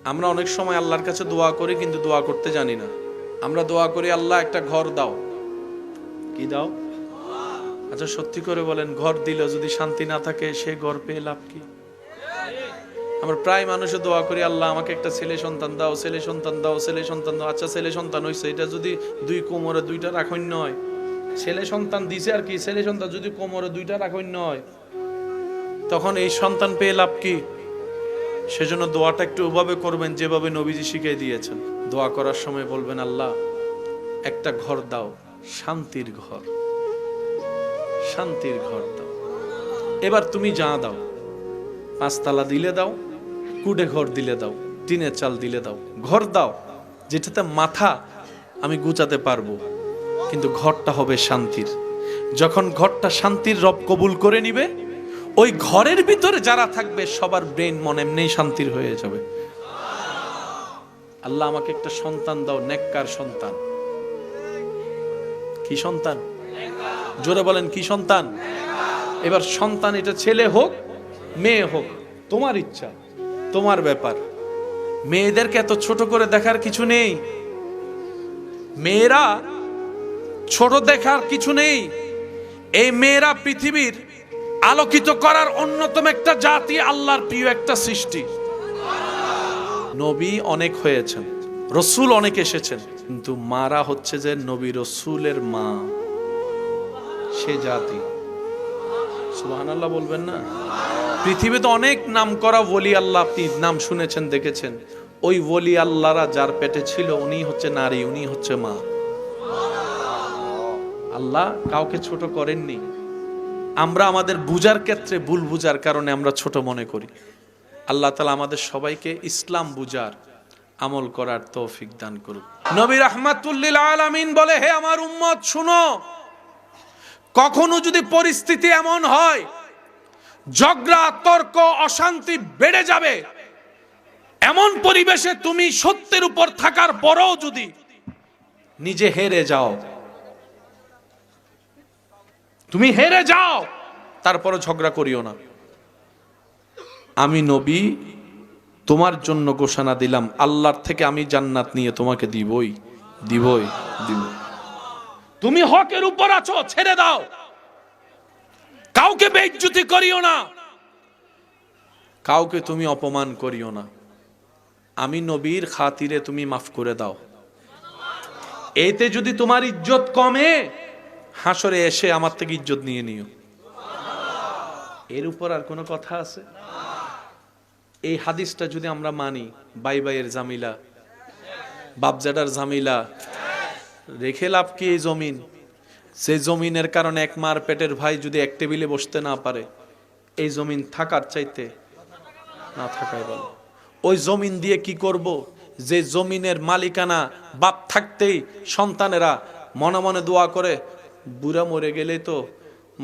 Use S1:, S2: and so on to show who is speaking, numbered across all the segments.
S1: আমরা অনেক সময় আল্লাহর কাছে দোয়া করি, কিন্তু দোয়া করতে জানি না। আমরা দোয়া করি, আল্লাহ একটা ঘর দাও। কি দাও? আচ্ছা সত্যি করে বলেন, ঘর দিলে যদি শান্তি না থাকে, সে ঘর পেয়ে লাভ কি? আমরা প্রায় মানুষে দোয়া করি, আল্লাহ আমাকে একটা ছেলে সন্তান দাও, ছেলে সন্তান দাও, ছেলে সন্তান দাও। আচ্ছা ছেলে সন্তান হয়েছে, এটা যদি দুই কোমরে দুইটা রাখন্য হয়, ছেলে সন্তান দিছে আর কি, ছেলে সন্তান যদি কোমরে দুইটা রাখন্য হয়, তখন এই সন্তান পেয়ে লাভ কি? সেজন্য দোয়াটা একটু ওভাবে করবেন যেভাবে নবীজি শিখিয়ে দিয়েছেন। দোয়া করার সময় বলবেন, আল্লাহ একটা ঘর দাও, শান্তির ঘর, শান্তির ঘর দাও। এবার তুমি যা দাও, 5 তালা দিলে দাও, কুড়ে ঘর দিলে দাও, টিনের চাল দিলে দাও, ঘর দাও যেটাতে মাথা আমি গুছাতে পারবো, কিন্তু ঘরটা হবে শান্তির। যখন ঘরটা শান্তির রব কবুল করে নিবে, ওই ঘরের ভিতরে যারা থাকবে সবার ব্রেন মন এমনি শান্তির হয়ে যাবে। আল্লাহ আমাকে একটা সন্তান দাও, নেককার সন্তান। কি সন্তান? জোরে বলেন, কি সন্তান? এবার সন্তান এটা ছেলে হোক মেয়ে হোক, তোমার ইচ্ছা, তোমার ব্যাপার। মেয়েদেরকে এত ছোট করে দেখার কিছু নেই, মেয়েরা ছোট দেখার কিছু নেই। এই মেয়েরা পৃথিবীর আলোকিত করার অন্যতম একটা জাতি, আল্লাহর প্রিয় একটা সৃষ্টি। নবী অনেক হয়েছেন, রসুল অনেক এসেছেন, কিন্তু মারা হচ্ছে যে নবী রসুলের মা, সে জাতি। সুবহানাল্লাহ বলবেন না? পৃথিবীতে অনেক নাম করা ওলি আল্লাহ আপনি নাম শুনেছেন, দেখেছেন। ওই ওলি আল্লাহরা যার পেটে ছিল, উনি হচ্ছে নারী, উনি হচ্ছে মা। আল্লাহ কাউকে ছোট করেননি। আমরা আমাদের বুঝার ক্ষেত্রে ভুল বুঝার কারণে আমরা ছোট মনে করি। আল্লাহ তাআলা আমাদের সবাইকে ইসলাম বুঝার, আমল করার তৌফিক দান করুন। নবী রাহমাতুল লিল আলামিন বলে, হে আমার উম্মত শুনো, কখনো যদি পরিস্থিতি এমন হয় ঝগড়া তর্ক অশান্তি বেড়ে যাবে, এমন পরিবেশে তুমি সত্যের উপর থাকার পরেও যদি নিজে হেরে যাও, তুমি হেরে যাও, তারপরও ঝগড়া করিও না। আমি নবী তোমার জন্য ঘোষণা দিলাম, আল্লাহর থেকে আমি জান্নাত নিয়ে তোমাকে দিবই দিবই দিব। তুমি হকের উপর আছো, ছেড়ে দাও, কাউকে বেইজ্জতি করিও না, কাউকে তুমি অপমান করিও না। আমি নবীর খাতিরে তুমি মাফ করে দাও। এতে যদি তোমার ইজ্জত কমে, হাসরে এসে আমার থেকে ইজ্জত নিয়ে নিও। এর উপর আর কোনো কথা আছে? এই হাদিসটা যদি আমরা মানি, বাই বাইয়ের জামিলা, বাপজাডার জামিলা, রেখে লাভ কি এই জমিন? সেই জমিনের কারণে এক মার পেটের ভাই যদি এক টেবিলে বসতে না পারে, এই জমিন থাকার চাইতে না থাকাই ভালো। ওই জমিন দিয়ে কি করব? যে জমিনের মালিকানা বাপ থাকতেই সন্তানেরা মনে মনে দোয়া করে, বুড়া মরে গেলে তো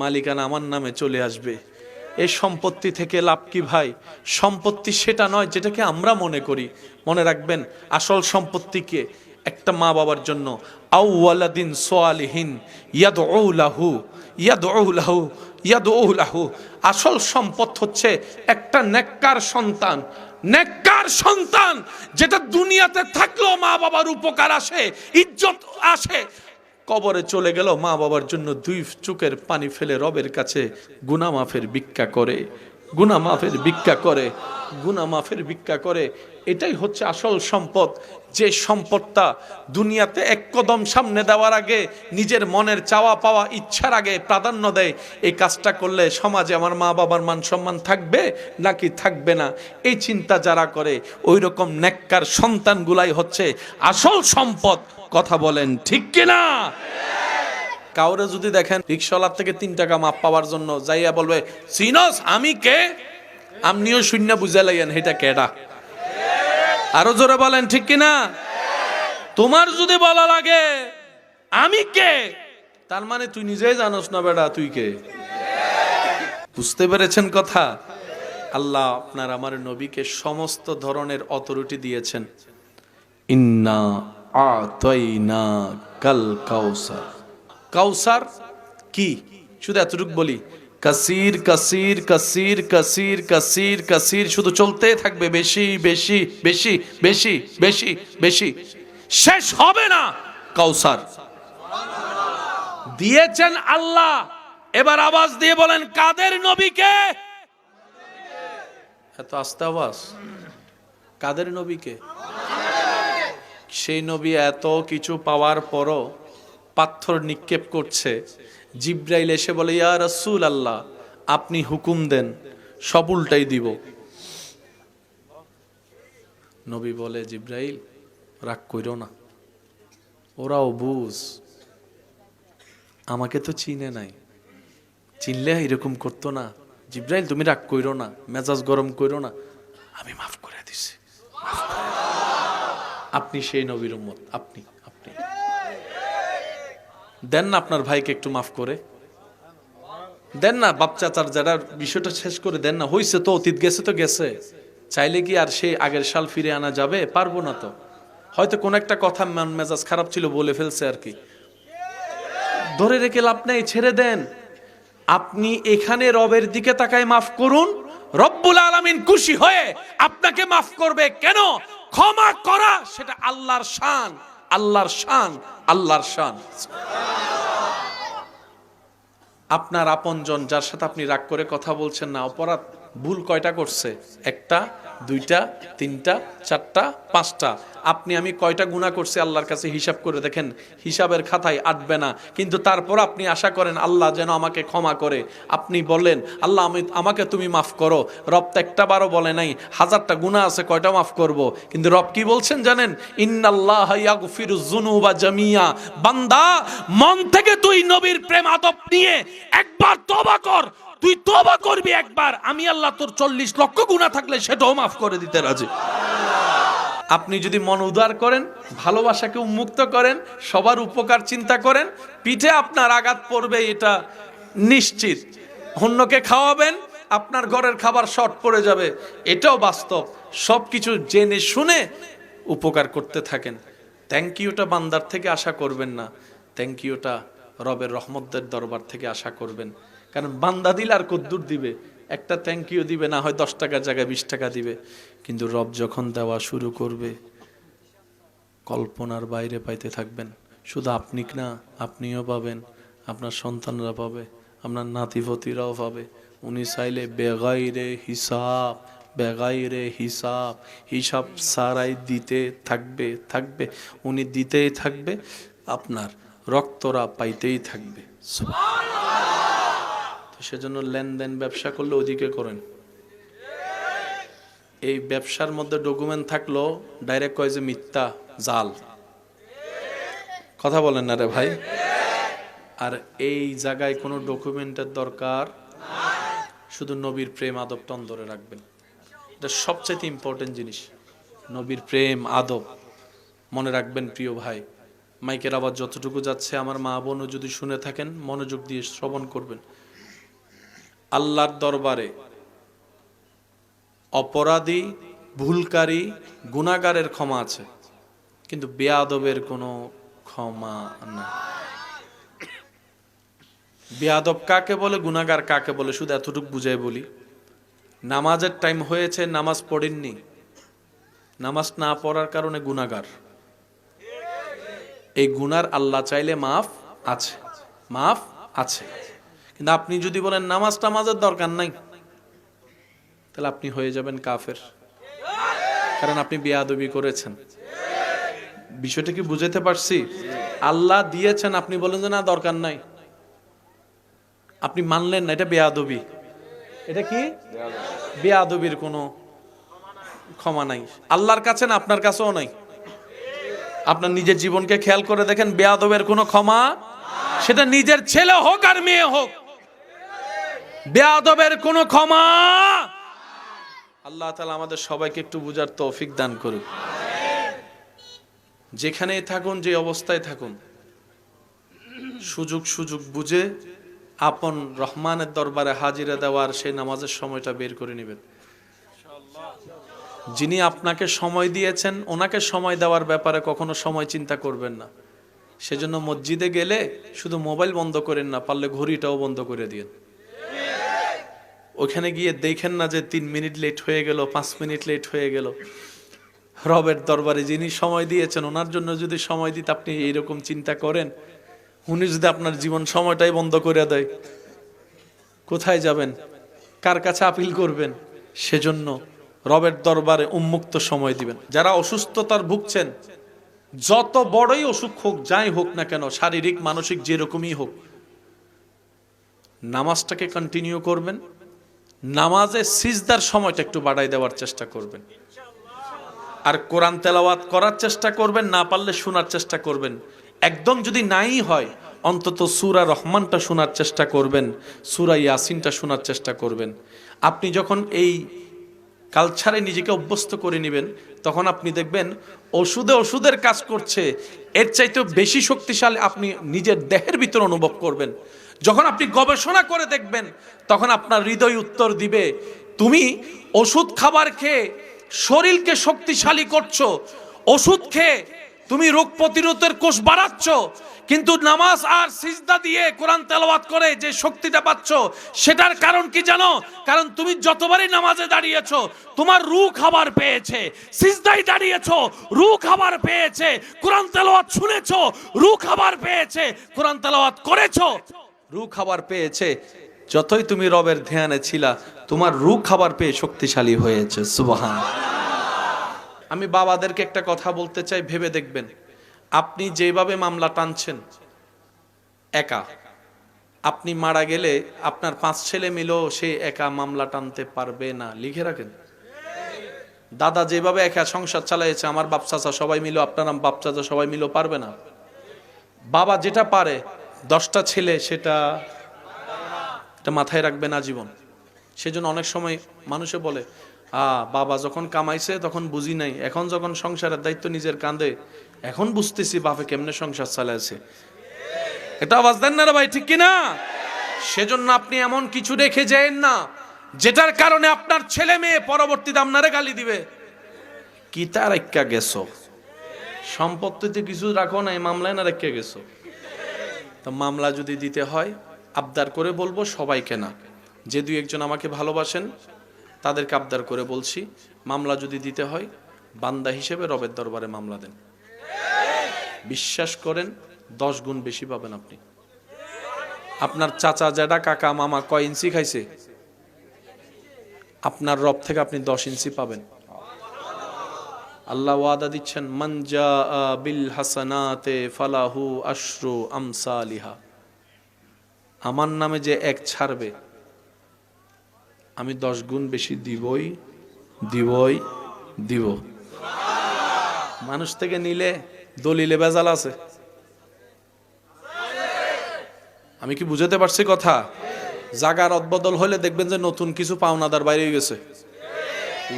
S1: মালিকানা আমার নামে চলে আসবে। এই সম্পত্তি থেকে লাভ কি ভাই? সম্পত্তি সেটা নয় যেটাকে আমরা মনে করি। মনে রাখবেন, আসল সম্পত্তিকে একটা মা বাবার জন্য, আউওয়ালাদিন সোয়ালিহিন ইয়াদউ লাহু ইয়াদউ লাহু ইয়াদউ লাহু, আসল সম্পদ হচ্ছে একটা নেককার সন্তান। নেককার সন্তান যেটা দুনিয়াতে থাকলেও মা বাবার উপকার আসে, ইজ্জত আসে, কবরে চলে গেল মা বাবার জন্য 2 চোখের পানি ফেলে রবের কাছে গুনাহ মাফের ভিক্ষা করে, গুনাহ মাফের ভিক্ষা করে, গুনাহ মাফের ভিক্ষা করে। এটাই হচ্ছে আসল সম্পদ। যে সম্পদটা দুনিয়াতে এক কদম সামনে দেওয়ার আগে নিজের মনের চাওয়া পাওয়া ইচ্ছার আগে প্রাধান্য দেয়, এই কাজটা করলে সমাজে আমার মা বাবার মান সম্মান থাকবে নাকি থাকবে না, এই চিন্তা যারা করে, ওই রকম নেককার সন্তানগুলাই হচ্ছে আসল সম্পদ। কথা বলেন ঠিক কিনা? কাউরে যদি দেখেন রিকশাওয়ালার থেকে 3 টাকা মাপ পাওয়ার জন্য যাইয়া বলবে, সিনস আমি কে? আপনিও শূন্য বুঝে লাইয়েন এটা কেডা। আরো জোরে বলেন ঠিক কিনা? তোমার যদি বলা লাগে আমি কে, তার মানে তুই নিজেই জানোস না বেটা তুই কে। বুঝতে পেরেছেন কথা? আল্লাহ আপনার আমার নবীকে সমস্ত ধরনের অথরিটি দিয়েছেন। ইন্না আতাইনা কাল কাউসার। কাউসার কি? শুধু এতটুকু বলি, কাসির কাসির কাসির কাসির কাসির কাসির, শুধু চলতে থাকবে, বেশি বেশি বেশি বেশি বেশি বেশি, শেষ হবে না। কাউসার দিয়েছেন আল্লাহ। এবার আওয়াজ দিয়ে বলেন কাদের নবীকে? এত আস্তে আওয়াজ, কাদের নবীকে? সেই নবী এত কিছু পাওয়ার পরও পাথর নিক্ষেপ করছে। জিব্রাইল এসে বলে, ইয়া রাসূল আল্লাহ, আপনি হুকুম দেন, সব উল্টাই দিব। নবী বলে, জিব্রাইল রাগ কইরো না, ওরাও বুঝ, আমাকে তো চিনে নাই, চিনলে এরকম করতো না। জিব্রাইল তুমি রাগ কইরো না, মেজাজ গরম কইরো না, আমি মাফ করে দিছি। আপনি সেই নবীর উম্মত, আপনি আপনি দেন না আপনার ভাইকে একটু মাফ করে দেন না। বাপ চাচার যারা বিষয়টা শেষ করে দেন না। হইছে তো, অতীত গেছে তো গেছে, চাইলে কি আর সেই আগের সাল ফিরে আনা যাবে? পারবো না তো। হয়তো কোন একটা কথা মন মেজাজ খারাপ ছিল, বলে ফেলছে আর কি, ধরে রেখে লাভ নেই, ছেড়ে দেন। আপনি এখানে রবের দিকে তাকায় মাফ করুন, রব্বুল আলামিন খুশি হয়ে আপনাকে মাফ করবে। কেন? ক্ষমা করা সেটা আল্লাহর শান, আল্লাহর শান, আল্লাহর শান। আপনার আপনজন যার সাথে আপনি রাগ করে কথা বলছেন না, অপরাধ ভুল কয়টা করছে? একটা, দুইটা, তিনটা, চারটা, পাঁচটা। আপনি আমি কয়টা গুনাহ করছি আল্লাহর কাছে হিসাব করে দেখেন, হিসাবের খাতায় আটবে না। কিন্তু তারপর আপনি আশা করেন আল্লাহ যেন আমাকে ক্ষমা করে। আপনি বলেন, আল্লাহ আমাকে তুমি মাফ করো। রব তো একটা বারও বলে নাই, হাজারটা গুনাহ আছে, কয়টা মাফ করব। কিন্তু রব কি বলছেন জানেন? ইন্নাল্লাহা ইয়াগফিরুয যুনুবা জামিয়া। বান্দা, মন থেকে তুই নবীর প্রেম আদব নিয়ে একবার তওবা কর। তুই তওবা করবি একবার, আমি আল্লাহ তোর 40 লক্ষ গুনাহ থাকলে সেটাও মাফ করে দিতে রাজি। আপনি যদি মন উদার করেন, ভালোবাসাকে উন্মুক্ত করেন, সবার উপকার চিন্তা করেন, পিঠে আপনার আঘাত পড়বে এটা নিশ্চিত। অন্যকে খাওয়াবেন, আপনার ঘরের খাবার শর্ট পড়ে যাবে, এটাও বাস্তব। সবকিছু জেনে শুনে উপকার করতে থাকেন। থ্যাংক ইউটা বান্দার থেকে আশা করবেন না, থ্যাংক ইউটা রবের রহমতের দরবার থেকে আশা করবেন। কারণ বান্দা দিলে আর কদ্দুর দিবে, একটা থ্যাংক ইউ দিবে না হয় 10 টাকার জায়গায় 20 টাকা দিবে। কিন্তু রব যখন দেওয়া শুরু করবে, কল্পনার বাইরে পাইতে থাকবেন। শুধু আপনি না, আপনিও পাবেন, আপনার সন্তানরা পাবে, আপনার নাতিপতিরাও পাবে। উনি চাইলে বেগাইরে হিসাব, বেগাইরে হিসাব, হিসাব সারাই দিতে থাকবে থাকবে, উনি দিতেই থাকবে, আপনার রক্তরা পাইতেই থাকবে। সেজন্য লেনদেন ব্যবসা করলে ওদিকে করেন। এই ব্যবসার মধ্যে ডকুমেন্ট থাকলো, ডাইরেক্ট কয় যে মিথ্যা, জাল। কথা বলেন না রে ভাই। আর এই জায়গায় কোনো ডকুমেন্টের দরকার, শুধু নবীর প্রেম আদবটা অন্তরে রাখবেন। এটা সবচেয়ে ইম্পর্টেন্ট জিনিস, নবীর প্রেম আদব মনে রাখবেন। প্রিয় ভাই, মাইকের আওয়াজ যতটুকু যাচ্ছে, আমার মা বোনও যদি শুনে থাকেন, মনোযোগ দিয়ে শ্রবণ করবেন। আল্লাহর দরবারে অপরাধী, ভুলকারী, গুনাহগারের ক্ষমা আছে, কিন্তু বেয়াদবের কোনো ক্ষমা নাই। বেয়াদব কাকে বলে, গুনাহগার কাকে বলে, শুধু এতটুকু বুঝাই বলি। নামাজের টাইম হয়েছে, নামাজ পড়েননি, নামাজ না পড়ার কারণে গুনাহগার। এই গুনার আল্লাহ চাইলে মাফ আছে, মাফ আছে। কিন্তু আপনি যদি বলেন নামাজের দরকার নাই, তাহলে আপনি হয়ে যাবেন কাফের, কারণ আপনি বেয়াদবি করেছেন। বিষয়টা কি বুঝাতে পারছি? আল্লাহ দিয়েছেন, আপনি বলেন যে না দরকার নাই, আপনি মানলেন না, এটা বেয়াদবি। এটা কি বেয়াদবির কোনো ক্ষমা নাই আল্লাহর কাছে, না আপনার কাছেও নাই। আপনার নিজের জীবনকে খেয়াল করে দেখেন, বেয়াদবের কোনো ক্ষমা, সেটা নিজের ছেলে হোক আর মেয়ে হোক, বেয়াদবের কোনো ক্ষমা। আল্লাহ তাআলা আমাদের সবাইকে একটু বুঝার তৌফিক দান করুন। যেখানেই থাকুন, যে অবস্থায় থাকুন, সুযোগ বুঝে আপন রহমানের দরবারে হাজিরা দেওয়ার সেই নামাজের সময়টা বের করে নেবেন। যিনি আপনাকে সময় দিয়েছেন, ওনাকে সময় দেওয়ার ব্যাপারে কখনো সময় চিন্তা করবেন না। সেজন্য মসজিদে গেলে শুধু মোবাইল বন্ধ করেন না, পারলে ঘড়িটাও বন্ধ করে দিন। ওখানে গিয়ে দেখেন না যে 3 মিনিট লেট হয়ে গেল, 5 মিনিট লেট হয়ে গেল। রবের দরবারে যিনি সময় দিয়েছেন ওনার জন্য যদি সময় দিতে আপনি এইরকম চিন্তা করেন, উনি যদি আপনার জীবন সময়টাই বন্ধ করে দেয়, কোথায় যাবেন? কার কাছে আপিল করবেন? সেজন্য রবের দরবারে উন্মুক্ত সময় দিবেন। যারা অসুস্থতার ভুগছেন, যত বড়ই অসুখ হোক, যাই হোক না কেন, শারীরিক মানসিক যেরকমই হোক, নামাজটাকে কন্টিনিউ করবেন। নামাজে সিজদার সময়টা একটু বাড়াই দেওয়ার চেষ্টা করবেন। আর কোরআন তেলাওয়াত করার চেষ্টা করবেন, না পারলে শোনার চেষ্টা করবেন। একদম যদি নাই হয়, অন্তত সূরা রহমানটা শোনার চেষ্টা করবেন, সূরা ইয়াসিনটা শোনার চেষ্টা করবেন। আপনি যখন এই কালচারে নিজেকে অভ্যস্ত করে নেবেন, তখন আপনি দেখবেন ওষুধের কাজ করছে, এর চাইতেও বেশি শক্তিশালী আপনি নিজের দেহের ভিতর অনুভব করবেন। যখন আপনি গবেষণা করে দেখবেন, তখন আপনার হৃদয় উত্তর দিবে, তুমি ওষুধ খাবার খেয়ে শরীরকে শক্তিশালী করছো, ওষুধ খেয়ে তুমি রোগ প্রতিরোধের কোষ বাড়াচ্ছ, কিন্তু নামাজ আর সিজদা দিয়ে কোরআন তেলাওয়াত করে যে শক্তিটা পাচ্ছ, সেটার কারণ কি জানো? কারণ তুমি যতবারই নামাজে দাঁড়িয়েছো, তোমার রূহ খাবার পেয়েছে। সিজদায় দাঁড়িয়েছো, রূহ খাবার পেয়েছে। কোরআন তেলাওয়াত শুনেছো, রূহ খাবার পেয়েছে। কোরআন তেলাওয়াত করেছো, রূহ খাবার পেয়েছে। যতই তুমি রবের ধ্যানে ছিলা, তোমার রূহ খাবার পেয়ে শক্তিশালী হয়েছে। সুবহানাল্লাহ। আমি বাবাদেরকে একটা কথা বলতে চাই, ভেবে দেখবেন, আপনি যেভাবে মামলা টানছেন একা, আপনি মারা গেলে আপনার 5 ছেলে মিলেও সে একা মামলা টানতে পারবে না। লিখে রাখেন। দাদা যেভাবে একা সংসার চালাইছে, আমার বাপ চাচা সবাই মিলেও, আপনার বাপ চাচা সবাই মিলেও পারবে না। বাবা যেটা পারে 10টা ছেলে সেটা মাথায় রাখবে না জীবন। সেজন্য অনেক সময় মানুষে বলে, বাবা যখন কামাইছে তখন বুঝি নাই, এখন যখন সংসারের দায়িত্ব নিজের কাঁধে, এখন বুঝতেছি বাপে কেমনে সংসার চালাইছে। এটা আওয়াজ দেন না রে ভাই, ঠিক কিনা? সেজন্য আপনি এমন কিছু রেখে যায়েন না যেটার কারণে আপনার ছেলে মেয়ে পরবর্তীতে আপনারে গালি দিবে। কি তার একটা গেছো, সম্পত্তিতে কিছু রাখো না, এই মামলায় না রেখে গেছো। তো মামলা যদি দিতে হয়, আবদার করে বলবো, সবাইকে না, যে 2-1 জন আমাকে ভালোবাসেন তাদেরকে আবদার করে বলছি, মামলা যদি দিতে হয় বান্দা হিসেবে রবের দরবারে মামলা দেন। বিশ্বাস করেন 10 গুণ বেশি পাবেন আপনি। আপনার চাচা জ্যাঠা কাকা মামা কয় ইঞ্চি খাইছে, আপনার রব থেকে আপনি 10 ইঞ্চি পাবেন। আল্লাহ ওয়াদা দিচ্ছেন, মান জাআ বিল হাসানাতে ফালাহু আশরু আমসালিহা। আমার নামে যে এক ছাড়বে, আমি 10 গুণ বেশি দিবই দিব। মানুষ থেকে নিলে দলিলে ভেজাল আছে। আমি কি বুঝাতে পারছি কথা? জাগার অদবদল হলে দেখবেন যে নতুন কিছু পাওনাদার বাইরে গেছে,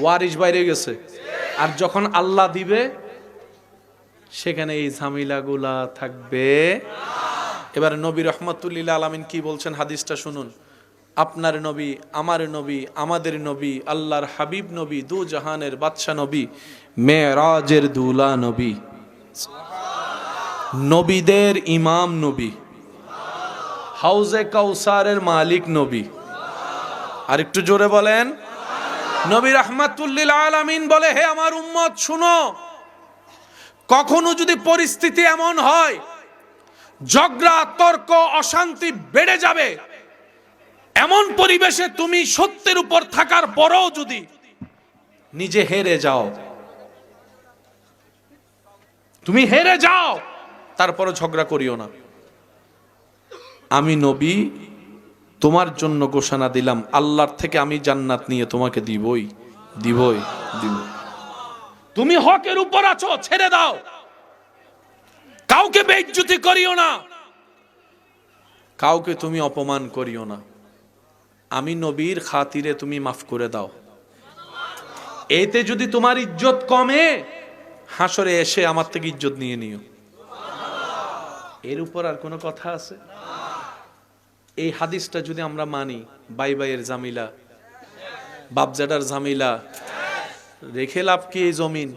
S1: ওয়ারিশ বাইরে গেছে। আর যখন আল্লাহ দিবে, সেখানে এই ঝামেলাগুলা থাকবে। এবার নবী রহমাতুল্লিল আলামিন কি বলছেন, হাদিসটা শুনুন। আপনার নবী, আমার নবী, আমাদের নবী, আল্লাহর হাবিব নবী, দু জাহানের বাদশা নবী, মেরাজের দুলা নবী, নবীদের ইমাম নবী, হাউজে কাউসারের মালিক নবী। আর একটু জোরে বলেন। নবী রাহমাতুল্লিল আলামিন বলে, হে আমার উম্মত শুনো, কখনো যদি পরিস্থিতি এমন হয় ঝগড়া তর্ক অশান্তি বেড়ে যাবে, এমন পরিবেশে তুমি সত্যের উপর থাকার পরেও যদি নিজে হেরে যাও, তুমি হেরে যাও, তারপরে ঝগড়া করিও না। আমি নবী তোমার জন্য ঘোষণা দিলাম, আল্লাহর থেকে আমি জান্নাত নিয়ে তোমাকে দিবই। তুমি হকের উপর আছো, ছেড়ে দাও, কাউকে বেইজ্জতি করিও না, কাউকে তুমি অপমান করিও না। আমি নবীর খাতিরে তুমি মাফ করে দাও। এতে যদি তোমার ইজ্জত কমে, হাসরে এসে আমার থেকে ইজ্জত নিয়ে নিও। এর উপর আর কোনো কথা আছে? এই হাদিসটা যদি আমরা মানি, ভাই ভাইয়ের ঝামেলা, বাপজাদার ঝামেলা রেখে লাভ কি? এই জমিন,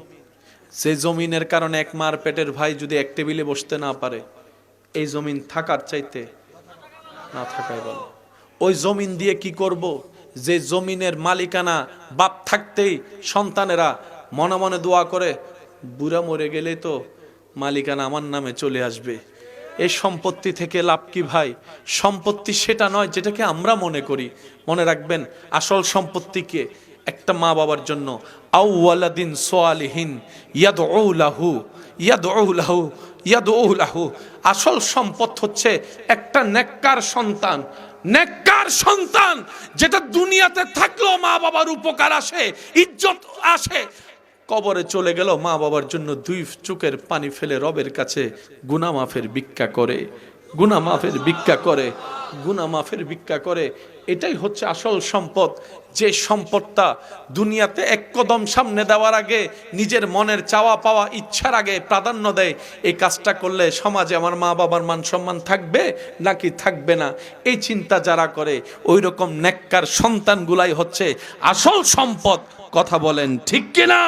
S1: সেই জমিনের কারণে এক মার পেটের ভাই যদি এক টেবিলে বসতে না পারে, এই জমিন থাকার চাইতে না থাকাই ভালো। ওই জমিন দিয়ে কি করব? যে জমিনের মালিকানা বাপ থাকতেই সন্তানেরা মনে মনে দোয়া করে, বুড়া মরে গেলে তো মালিকানা আমার নামে চলে আসবে। এই সম্পত্তি থেকে লাভ কি ভাই? সম্পত্তি সেটা নয় যেটাকে আমরা মনে করি। মনে রাখবেন, আসল সম্পত্তি কে? একটা মা বাবার জন্য আউওয়ালাদিন সোয়ালিহিন ইয়াদউ লাহু ইয়াদউ লাহু ইয়াদউ লাহু। আসল সম্পদ হচ্ছে একটা নেককার সন্তান। নেককার সন্তান যেটা দুনিয়াতে থাকলেও মা বাবার উপকার আসে, ইজ্জত আসে, কবরে চলে গেল মা বাবার জন্য দুই চোখের পানি ফেলে রবের কাছে গুনাহ মাফের ভিক্ষা করে, গুনাহ মাফের ভিক্ষা করে, গুনাহ মাফের ভিক্ষা করে। এটাই হচ্ছে আসল সম্পদ। যে সম্পদটা দুনিয়াতে এক কদম সামনে দেওয়ার আগে নিজের মনের চাওয়া পাওয়া ইচ্ছার আগে প্রাধান্য দেয়। এই কাজটা করলে সমাজে আমার মা বাবার মান সম্মান থাকবে নাকি থাকবে না, এই চিন্তা যারা করে, ওই রকম নেককার সন্তানগুলাই হচ্ছে আসল সম্পদ। কথা বলেন ঠিক কিনা?